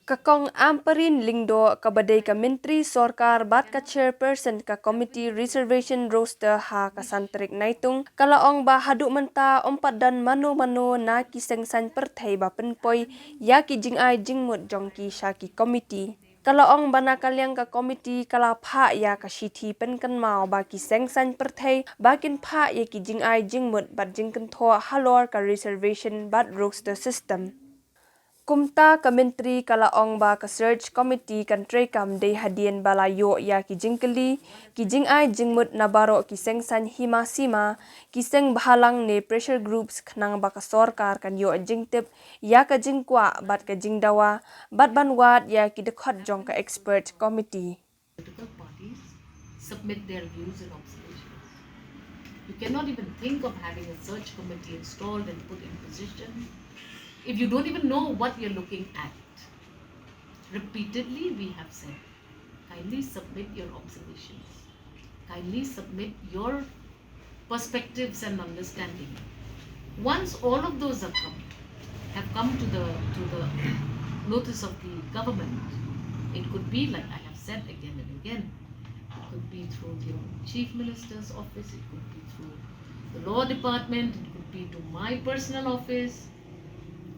Kakong amperin lingdo ka badai ka menteri sorkar bat ka chairperson ka committee reservation roster ha ka santrik naitung kalaong ba haduk menta ompat dan mano-mano na kisengsan pyrthei ba penpoi ya ki jingai jingmut jongki syaki committee. Kalaong bana kaliang ka committee kala pha ya ka shithi penkan mau ba kisengsan pyrthei bakin pha ya ki jingai jingmut bat jingken tho halor ka reservation bat roster system. Kumta ka menteri kalaong ba ka search committee kan trekam de hadien balayo ya ki jingkeli ki jingai jingmut nabaro ki sengsan hima sima ki seng bahalang ne pressure groups khnang ba ka sorkar kan yo jingtip ya ka jingkwa bat ka jingdawa bat banwat ya ki dekhot jong ka expert committee. Political parties submit their views and observations. You cannot even think of having a search committee installed and put in position if you don't even know what you're looking at. Repeatedly, we have said, kindly submit your observations. Kindly submit your perspectives and understanding. Once all of those have come to the notice of the government, it could be, like I have said again and again, it could be through the Chief Minister's office, it could be through the Law Department, it could be to my personal office.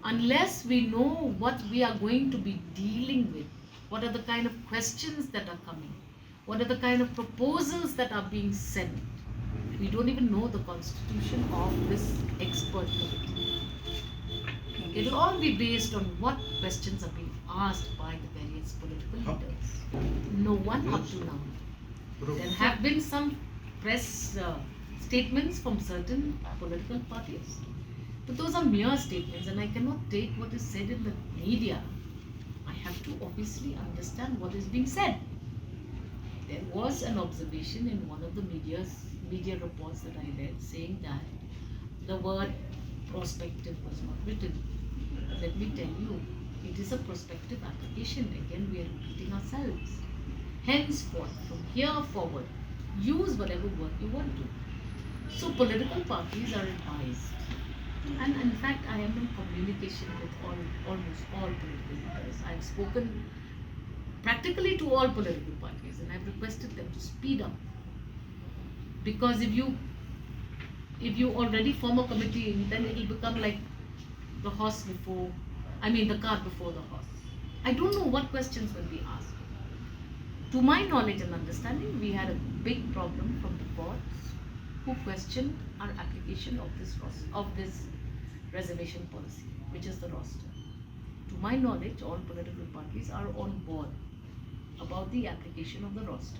Unless we know what we are going to be dealing with, what are the kind of questions that are coming, what are the kind of proposals that are being sent, we don't even know the constitution of this expert committee. It will all be based on what questions are being asked by the various political leaders. No one up to now. There have been some press statements from certain political parties. But those are mere statements, and I cannot take what is said in the media. I have to obviously understand what is being said. There was an observation in one of the media reports that I read saying that the word prospective was not written. Let me tell you, it is a prospective application. Again, we are repeating ourselves. Henceforth, from here forward, use whatever word you want to. So political parties are advised. And in fact, I am in communication with almost all political leaders. I have spoken practically to all political parties, and I have requested them to speed up. Because if you already form a committee, then it will become like the cart before the horse. I don't know what questions will be asked. To my knowledge and understanding, we had a big problem from the courts who questioned our application of this reservation policy, which is the roster. To my knowledge, all political parties are on board about the application of the roster.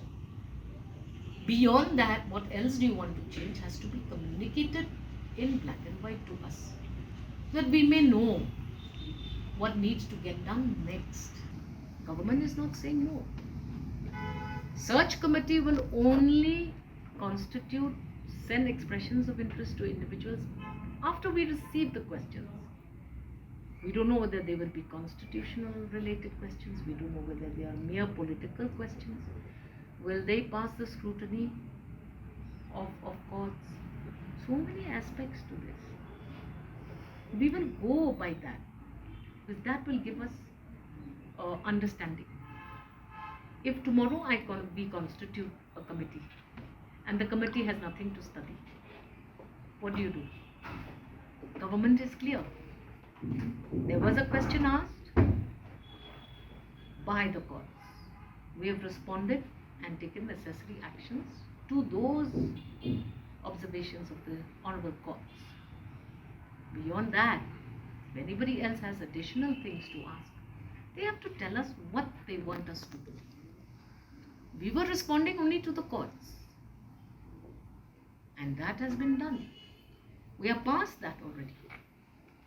Beyond that, what else do you want to change has to be communicated in black and white to us, so that we may know what needs to get done next. Government is not saying no. Search committee will only constitute send expressions of interest to individuals after we receive the questions. We don't know whether they will be constitutional related questions. We don't know whether they are mere political questions. Will they pass the scrutiny of courts? So many aspects to this. We will go by that, because that will give us understanding. If tomorrow we constitute a committee and the committee has nothing to study, what do? Government is clear. There was a question asked by the courts. We have responded and taken necessary actions to those observations of the honorable courts. Beyond that, if anybody else has additional things to ask, they have to tell us what they want us to do. We were responding only to the courts, and that has been done. We are past that already.